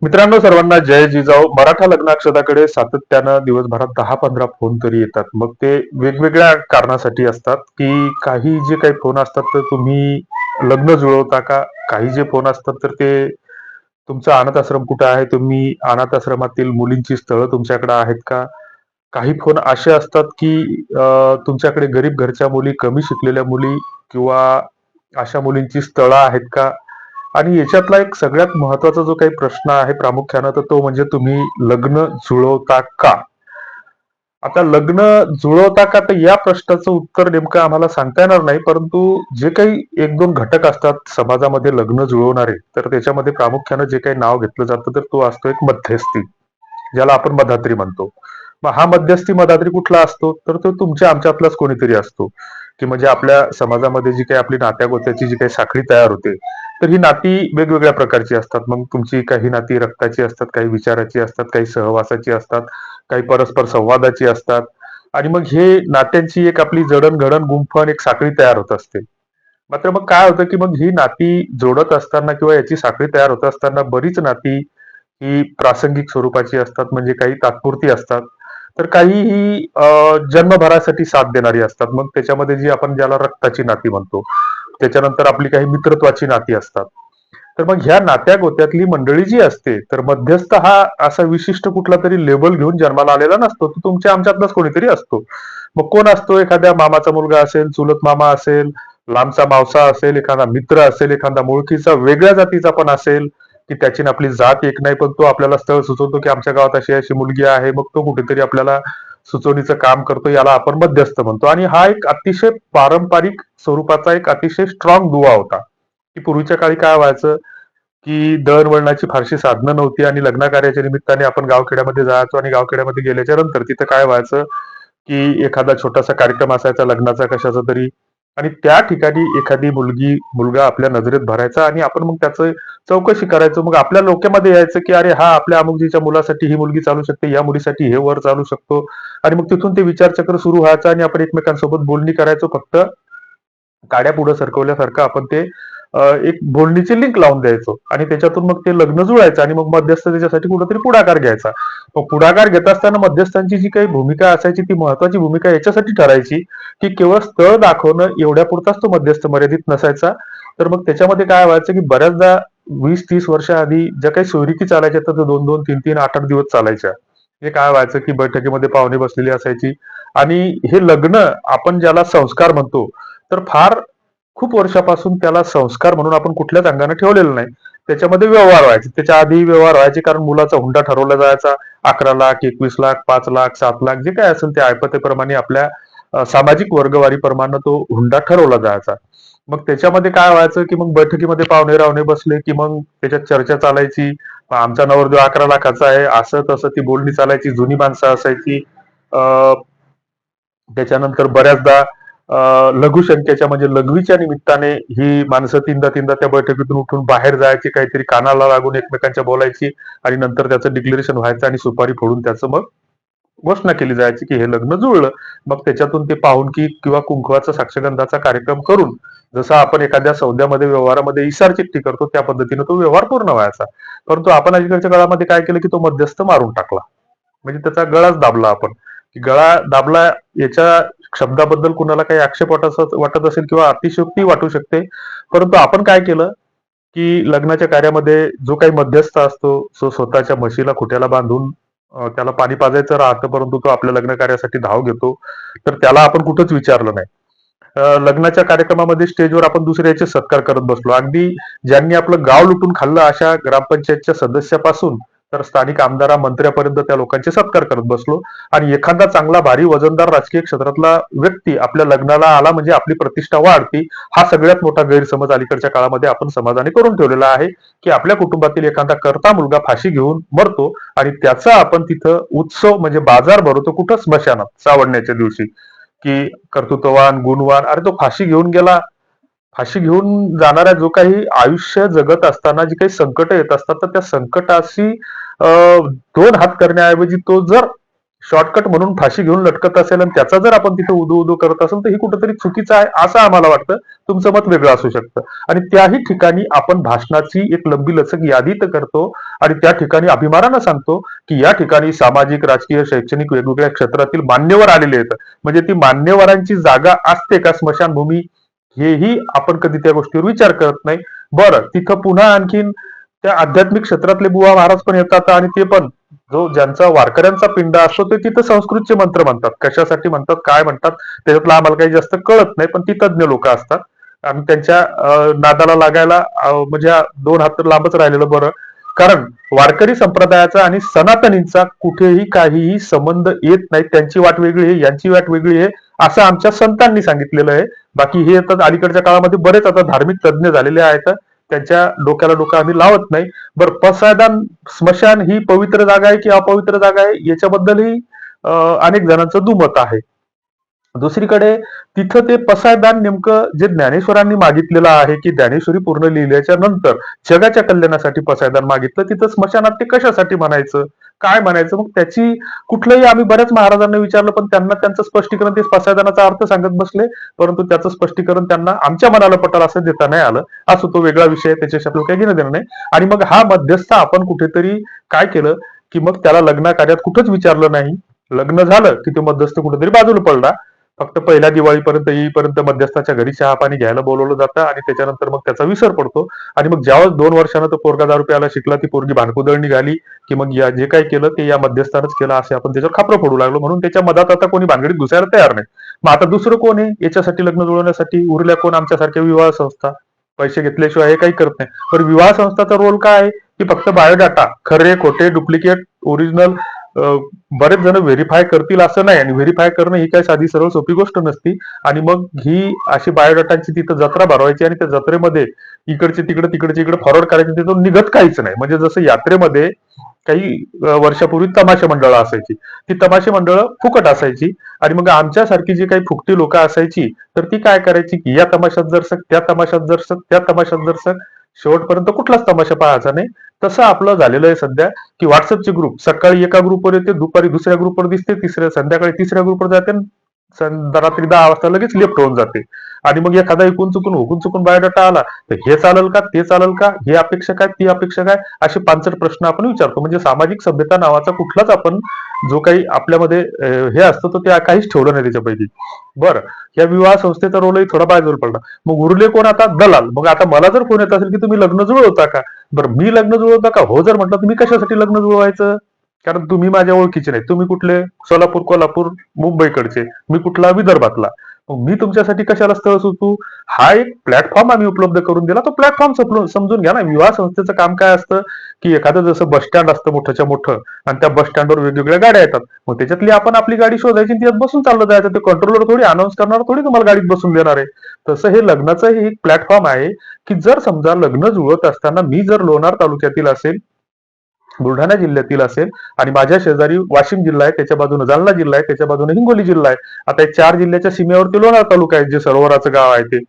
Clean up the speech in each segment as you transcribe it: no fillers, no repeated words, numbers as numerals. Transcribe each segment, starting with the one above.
मित्रांनो, सर्वांना जय जिजाऊ. मराठा लग्नाक्षताकडे सातत्यानं दिवसभरात 10-15 फोन तरी येतात. मग ते वेगवेगळ्या कारणासाठी असतात, की काही जे काही फोन असतात तर तुम्ही लग्न जुळवता का? काही जे फोन असतात तर ते तुमचा अनाथ आश्रम कुठे आहे? तुम्ही अनाथ आश्रमातील मुलींची स्थळं तुमच्याकडे आहेत का? काही फोन असे असतात, की तुमच्याकडे गरीब घरच्या मुली, कमी शिकलेल्या मुली किंवा अशा मुलींची स्थळं आहेत का? आणि याच्यातला एक सगळ्यात महत्वाचा जो काही प्रश्न आहे प्रामुख्यानं, तर तो म्हणजे तुम्ही लग्न जुळवता का? आता लग्न जुळवता का, तर या प्रश्नाचं उत्तर नेमकं आम्हाला सांगता येणार नाही. परंतु जे काही 1-2 घटक असतात समाजामध्ये लग्न जुळवणारे, तर त्याच्यामध्ये प्रामुख्यानं जे काही नाव घेतलं जातं, तर तो असतो एक मध्यस्थी, ज्याला आपण मधात्री म्हणतो. मग हा मध्यस्थी मधात्री कुठला असतो? तर तो तुमच्या आमच्यातलाच कोणीतरी असतो, की म्हणजे आपल्या समाजामध्ये जी काही आपली नात्यागोत्याची जी काही साखळी तयार होते, तर ही नाती वेगवेगळ्या प्रकारची असतात. मग तुमची काही नाती रक्ताची असतात, काही विचाराची असतात, काही सहवासाची असतात, काही परस्पर संवादाची असतात. आणि मग हे नात्यांची एक आपली जडणघडण गुंफण एक साखळी तयार होत असते. मात्र मग काय होतं, की मग ही नाती जोडत असताना किंवा याची साखळी तयार होत असताना बरीच नाती ही प्रासंगिक स्वरूपाची असतात, म्हणजे काही तात्पुरती असतात. तर काही ही जन्मभरासाठी साथ देणारी असतात. मग त्याच्यामध्ये जी आपण ज्याला रक्ताची नाती म्हणतो. त्याच्यानंतर आपली काही मित्रत्वाची नाती असतात. तर मग ह्या नात्या गोत्यातली मंडळी जी असते, तर मध्यस्थ हा असा विशिष्ट कुठला तरी लेबल घेऊन जन्माला आलेला नसतो. तो तुमच्या आमच्यातलाच कोणीतरी असतो. मग कोण असतो? एखाद्या मामाचा मुलगा असेल, चुलत मामा असेल, लांबचा मावसा असेल, एखादा मित्र असेल, एखादा मुळकीचा वेगळ्या जातीचा पण असेल, की त्याची आणि आपली जात एक नाही, पण तो आपल्याला स्थळ सुचवतो, की आमच्या गावात अशी अशी मुलगी आहे. मग तो कुठेतरी आपल्याला सुचवणीचं काम करतो. याला आपण मध्यस्थ म्हणतो. आणि हा एक अतिशय पारंपरिक स्वरूपाचा एक अतिशय स्ट्रॉंग दुवा होता, की पूर्वीच्या काळी काय व्हायचं, की दळणवळणाची फारशी साधनं नव्हती आणि लग्न कार्याच्या निमित्ताने आपण गावखेड्यामध्ये जायचो आणि गावखेड्यामध्ये गेल्याच्या नंतर तिथं काय व्हायचं, की एखादा छोटासा कार्यक्रम असायचा लग्नाचा कशाचा तरी, आणि त्या ठिकाणी एखादी मुलगी मुलगा आपल्या नजरेत भरायचा आणि आपण मग त्याचं चौकशी करायचो. मग आपल्या डोक्यामध्ये यायचं, की अरे हा आपल्या अमुकजीच्या मुलासाठी ही मुलगी चालू शकते, या मुलीसाठी हे वर चालू शकतो. आणि मग तिथून ते विचारचक्र सुरू व्हायचं आणि आपण एकमेकांसोबत बोलणी करायचो. फक्त काड्या पुढे सरकवल्यासारखं आपण ते एक बोलणीची लिंक लावून द्यायचो आणि त्याच्यातून मग ते लग्न जुळायचं आणि मग मध्यस्थ त्याच्यासाठी कुठेतरी पुढाकार घ्यायचा. मग पुढाकार घेत असताना मध्यस्थांची जी काही भूमिका असायची ती महत्वाची भूमिका याच्यासाठी ठरायची, की केवळ स्थळ दाखवणं एवढ्या पुरताच तो मध्यस्थ मर्यादित नसायचा. तर मग त्याच्यामध्ये काय व्हायचं, की बऱ्याचदा 20-30 वर्ष आधी ज्या काही सोयरीकी चालायच्या तर 2-2, 3-3, 8-8 दिवस चालायच्या. हे काय व्हायचं, की बैठकीमध्ये पाहुणे बसलेली असायची आणि हे लग्न आपण ज्याला संस्कार म्हणतो, तर फार खूप वर्षापासून त्याला संस्कार म्हणून आपण कुठल्याच अंगाने ठेवलेलं नाही. त्याच्यामध्ये व्यवहार व्हायचे. त्याच्या आधी व्यवहार व्हायचे, कारण मुलाचा हुंडा ठरवला जायचा. 11 लाख, 21 लाख, 5 लाख, 7 लाख जे काय असेल त्या ऐपतेप्रमाणे आपल्या सामाजिक वर्गवारीप्रमाणे तो हुंडा ठरवला जायचा. मग त्याच्यामध्ये काय व्हायचं, की मग बैठकीमध्ये पाहुणे रावणे बसले, की मग त्याच्यात चर्चा चालायची. आमचा नवरदेव 11 लाखाचा आहे, असं तसं ती बोलणी चालायची. जुनी माणसं असायची. त्याच्यानंतर बऱ्याचदा लघुशंकेच्या म्हणजे लघवीच्या निमित्ताने ही माणसं तीनदा तीनदा त्या बैठकीतून उठून बाहेर जायची, काहीतरी कानाला लागून एकमेकांच्या बोलायची आणि नंतर त्याचं डिक्लेरेशन व्हायचं आणि सुपारी फोडून त्याचं मग घोषणा केली जायची, की हे लग्न जुळलं. मग त्याच्यातून ते पाहुणकी किंवा कुंकवाचा साक्षगंधाचा कार्यक्रम करून जसं आपण एखाद्या सौद्यामध्ये व्यवहारामध्ये इसार चिठ्ठी करतो त्या पद्धतीने तो व्यवहार पूर्ण व्हायचा. परंतु आपण अलीकडच्या काळामध्ये काय केलं, की तो मध्यस्थ मारून टाकला. म्हणजे त्याचा गळाच दाबला आपण. की गळा दाबला याच्या शब्दाबद्दल कुणाला काही आक्षेप वाटत असेल किंवा अतिशयोक्ती वाटू शकते. परंतु आपण काय केलं, की लग्नाच्या कार्यामध्ये जो काही मध्यस्थ असतो, तो स्वतःच्या म्हशीला खुट्याला बांधून त्याला पाणी पाजायचं राहतं, परंतु तो आपल्या लग्न कार्यासाठी धाव घेतो. तर त्याला आपण कुठंच विचारलं नाही. लग्नाच्या कार्यक्रमामध्ये स्टेजवर आपण दुसऱ्याचे सत्कार करत बसलो. अगदी ज्यांनी आपलं गाव लुटून खाल्लं अशा ग्रामपंचायतच्या सदस्यापासून तर स्थानिक आमदारा मंत्र्यापर्यंत त्या लोकांचे सत्कार करत बसलो. आणि एखादा चांगला भारी वजनदार राजकीय क्षेत्रातला व्यक्ती आपल्या लग्नाला आला म्हणजे आपली प्रतिष्ठा वाढती. हा सगळ्यात मोठा गैरसमज अलीकडच्या काळामध्ये आपण समाजाने करून ठेवलेला आहे, की आपल्या कुटुंबातील एखादा करता मुलगा फाशी घेऊन मरतो आणि त्याचा आपण तिथं उत्सव म्हणजे बाजार भरवतो कुठं, स्मशानात सावडण्याच्या दिवशी, की कर्तृत्ववान गुणवान, अरे तो फाशी घेऊन गेला. फाशी घेऊन जाणाऱ्या जो काही आयुष्य जगत असताना जी काही संकट येत असतात, तर त्या संकटाशी दोन हात करण्याऐवजी तो जर शॉर्टकट म्हणून फाशी घेऊन लटकत असेल आणि त्याचा जर आपण तिथे उदो उदो करत असेल तर ही कुठेतरी चुकीचं आहे असं आम्हाला वाटतं. तुमचं मत वेगळं असू शकतं. आणि त्याही ठिकाणी आपण भाषणाची एक लंबी लचक यादी तर करतो आणि त्या ठिकाणी अभिमानानं सांगतो की या ठिकाणी सामाजिक, राजकीय, शैक्षणिक वेगवेगळ्या क्षेत्रातील मान्यवर आलेले आहेत. म्हणजे ती मान्यवरांची जागा असते का स्मशानभूमी, हेही आपण कधी त्या गोष्टीवर विचार करत नाही. बरं, तिथं पुन्हा आणखीन त्या आध्यात्मिक क्षेत्रातले बुवा महाराज पण येतात आणि ते पण जो ज्यांचा वारकऱ्यांचा पिंड असतो ते तिथं संस्कृतचे मंत्र म्हणतात. कशासाठी म्हणतात, काय म्हणतात, त्याच्यातलं आम्हाला काही जास्त कळत नाही, पण ती तज्ञ लोक असतात. आणि त्यांच्या नादाला लागायला म्हणजे 2 हात लांबच राहिलेलं बरं. कारण वारकरी संप्रदायाचा आणि सनातनींचा कुठेही काहीही संबंध येत नाही. त्यांची वाट वेगळी आहे, यांची वाट वेगळी आहे, असं आमच्या संतांनी सांगितलेलं आहे. बाकी हे आता अलीकडच्या काळामध्ये बरेच आता धार्मिक तज्ञ झालेले आहेत, त्यांच्या डोक्याला डोकं आम्ही लावत नाही. बरं, पसायदान स्मशान ही पवित्र जागा आहे की अपवित्र जागा आहे याच्याबद्दलही अनेक जणांचं दुमत आहे. दुसरीकडे तिथं ते पसायदान नेमकं जे ज्ञानेश्वरांनी मागितलेलं आहे की ज्ञानेश्वरी पूर्ण लिहिल्याच्या नंतर जगाच्या कल्याणासाठी पसायदान मागितलं, तिथं स्मशानात ते कशासाठी म्हणायचं, काय म्हणायचं? मग त्याची कुठलंही आम्ही बऱ्याच महाराजांना विचारलं, पण त्यांना त्यांचं स्पष्टीकरण ते पसायदानाचा अर्थ सांगत बसले, परंतु त्याचं स्पष्टीकरण त्यांना आमच्या मनाला पटेल असं देता नाही आलं. असं तो वेगळा विषय आहे, त्याच्याशी आपल्याला काही घेणं देणं नाही. आणि मग हा मध्यस्थ आपण कुठेतरी काय केलं की मग त्याला लग्न कार्यात कुठंच विचारलं नाही. लग्न झालं की तो मध्यस्थ कुठेतरी बाजूला पडला. फक्त पहिल्या दिवाळीपर्यंत येईपर्यंत मध्यस्थाच्या घरी चहा पाणी घ्यायला बोलवलं जातं आणि त्याच्यानंतर मग त्याचा विसर पडतो. आणि मग ज्यावेळेस 2 वर्षानं तो पोरगा दारू प्यायला शिकला, ती पोरगी भानकुदळ निघाली की मग या जे काही केलं ते या मध्यस्थानच केलं असे आपण त्याच्यावर खापरं पडू लागलो. म्हणून त्याच्या मधात आता कोणी भानगडीत घुसायला तयार नाही. मग आता दुसरं कोण आहे याच्यासाठी लग्न जुळवण्यासाठी? उरल्या कोण? आमच्यासारख्या विवाह संस्था. पैसे घेतल्याशिवाय हे काही करत नाही. तर विवाह संस्थाचा रोल काय आहे की फक्त बायोडाटा, खरे खोटे, डुप्लिकेट, ओरिजिनल बरेच जण व्हेरीफाय करतील असं नाही. आणि व्हेरीफाय करणं ही काही साधी सरळ सोपी गोष्ट नसती. आणि मग ही अशी बायोडाटाची तिथं जत्रा भरवायची आणि त्या जत्रेमध्ये इकडचे तिकडे तिकडचे इकडे फॉरवर्ड करायचे, तिथून निघत काहीच नाही. म्हणजे जसं यात्रेमध्ये काही वर्षापूर्वी तमाशा मंडळं असायची, ती तमाशा मंडळं फुकट असायची. आणि मग आमच्यासारखी जी काही फुकटी लोक असायची तर ती काय करायची की या तमाशात जरसक, त्या तमाशात जरसक, त्या तमाशात जरसक, शेवटपर्यंत कुठलाच तमाशा पाहायचा नाही. तसं आपलं झालेलं आहे सध्या की व्हॉट्सअपचे ग्रुप, सकाळी एका ग्रुपवर येते, दुपारी दुसऱ्या ग्रुपवर दिसते, संध्याकाळी तिसऱ्या ग्रुपवर जाते, रात्री 10 वाजता लगेच लेफ्ट होऊन जाते. आणि मग एखादा इकून चुकून हुकून चुकून बायोडाटा आला तर हे चालेल का, ते चालेल का, हे अपेक्षा काय, ती अपेक्षा काय, असे 5 प्रश्न आपण विचारतो. म्हणजे सामाजिक सभ्यता नावाचा कुठलाच आपण जो काही आपल्यामध्ये हे असतं तो ते काहीच ठेवलं नाही त्याच्यापैकी. बरं, या विवाह संस्थेचा रोलही थोडा बाजूला पडला. मग उरले कोण आता? दलाल. मग आता मला जर फोन येत असेल की तुम्ही लग्न जुळवता का, बरं मी लग्न जुळवता का, हो जर म्हटलं तुम्ही कशासाठी लग्न जुळवायचं? कारण तुम्ही माझ्या ओळखीचे नाही. तुम्ही कुठले? सोलापूर, कोल्हापूर, मुंबईकडचे, मी कुठला? विदर्भातला. मग मी तुमच्यासाठी कशाला स्थळ सुचू? हा एक प्लॅटफॉर्म आम्ही उपलब्ध करून दिला, तो प्लॅटफॉर्म समजून घ्या ना. विवाह संस्थेचं काम काय असतं की एखादं जसं बस स्टँड असतं मोठ्याच्या मोठं, आणि त्या बस स्टँडवर वेगवेगळ्या गाड्या येतात. मग त्याच्यातली आपण आपली गाडी शोधायची आणि त्यात बसून चाललं जायचं. ते कंट्रोलर थोडी अनाऊन्स करणार, थोडी तुम्हाला गाडीत बसून देणार आहे. तसं हे लग्नाचं हे एक प्लॅटफॉर्म आहे की जर समजा लग्न जुळत असताना मी जर लोणार तालुक्यातील असेल, बुलढाणा जिल्ह्यातील असेल, आणि माझ्या शेजारी वाशिम जिल्हा आहे, त्याच्या बाजूने जालना जिल्हा आहे, त्याच्या बाजूने हिंगोली जिल्हा आहे. आता या 4 जिल्ह्याच्या सीमेवरती लोणार तालुका आहे, जे सरोवराचं गाव आहे ते.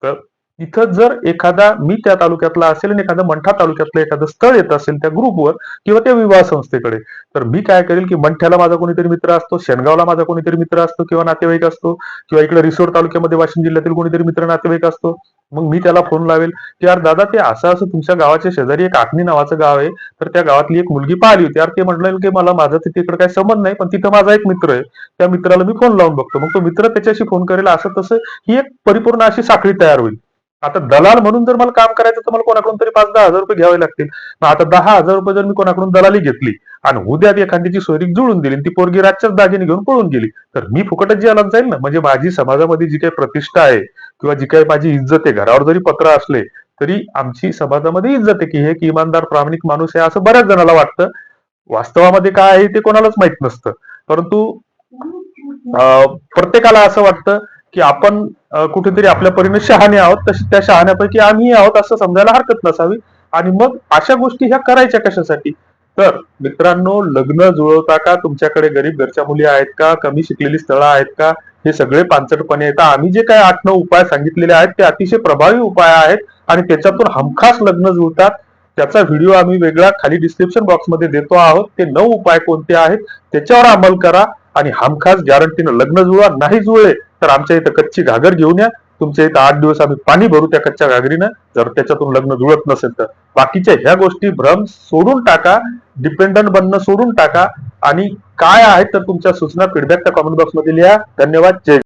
तर इथं जर एखादा मी त्या तालुक्यातला असेल आणि एखादं मंठा तालुक्यातलं एखादं स्थळ येत असेल त्या ग्रुपवर किंवा त्या विवाह संस्थेकडे, तर मी काय करेल की मंठ्याला माझा कोणीतरी मित्र असतो, शेनगावला माझा कोणीतरी मित्र असतो किंवा नातेवाईक असतो, किंवा इकडे रिसोड तालुक्यामध्ये वाशिम जिल्ह्यातील कोणीतरी मित्र नातेवाईक असतो. मग मी त्याला फोन लावेल की यार दादा, ते असं असं तुमच्या गावाच्या शेजारी एक आखणी नावाचं गाव आहे, तर त्या गावातली एक मुलगी पाहिली होती यार. ते म्हटलं की मला माझा तिकडे काही संबंध नाही, पण तिथं माझा एक मित्र आहे, त्या मित्राला मी फोन लावून बघतो. मग तो मित्र त्याच्याशी फोन करेल, असं तसं ही एक परिपूर्ण अशी साखळी तयार होईल. आता दलाल म्हणून जर मला काम करायचं तर मला कोणाकडून तरी 5-10 हजार रुपये घ्यावे लागतील. मग आता 10,000 रुपये जर मी कोणाकडून दलाली घेतली आणि उद्या एखाद्याची सोयरीक जुळून दिली, ती पोरगी रातच्याच दागिने घेऊन पळून गेली, तर मी फुकटच जेलात जाईल ना. म्हणजे माझी समाजामध्ये जी काही प्रतिष्ठा आहे किंवा जी काही माझी इज्जत आहे, घरावर जरी पत्र असले तरी आमची समाजामध्ये इज्जत आहे की हे एक इमानदार प्रामाणिक माणूस आहे, असं बऱ्याच जणाला वाटतं. वास्तवामध्ये काय आहे ते कोणालाच माहित नसतं. परंतु प्रत्येकाला असं वाटतं की आपण कुठेतरी आपल्या परीने शहाणे आहोत, तशी त्या शहाण्यापैकी आम्ही आहोत असं समजायला हरकत नसावी. आणि मग अशा गोष्टी ह्या करायच्या कशासाठी? तर मित्रांनो, लग्न जुळवता का? तुमच्याकडे गरीब घरच्या मुली आहेत का? कमी शिकलेली स्थळं आहेत का? हे सगळे पांचटपणे येतात. आम्ही जे काही 8-9 उपाय सांगितलेले आहेत ते अतिशय प्रभावी उपाय आहेत आणि त्याच्यातून हमखास लग्न जुळतात. त्याचा व्हिडिओ आम्ही वेगळा खाली डिस्क्रिप्शन बॉक्समध्ये देतो आहोत. ते 9 उपाय कोणते आहेत त्याच्यावर अंमल करा आणि हमखास गॅरंटीनं लग्न जुळवा. नाही जुळले तर आमच्या इथं कच्ची घागर घेऊन या. तुमच्या इथं 8 दिवस आम्ही पाणी भरू त्या कच्च्या घागरीनं, जर त्याच्यातून लग्न जुळत नसेल तर. बाकीच्या ह्या गोष्टी भ्रम सोडून टाका, डिपेंडंट बनणं सोडून टाका आणि काय आहे तर तुमच्या सूचना फीडबॅक त्या कमेंट बॉक्समध्ये लिहा. धन्यवाद. जय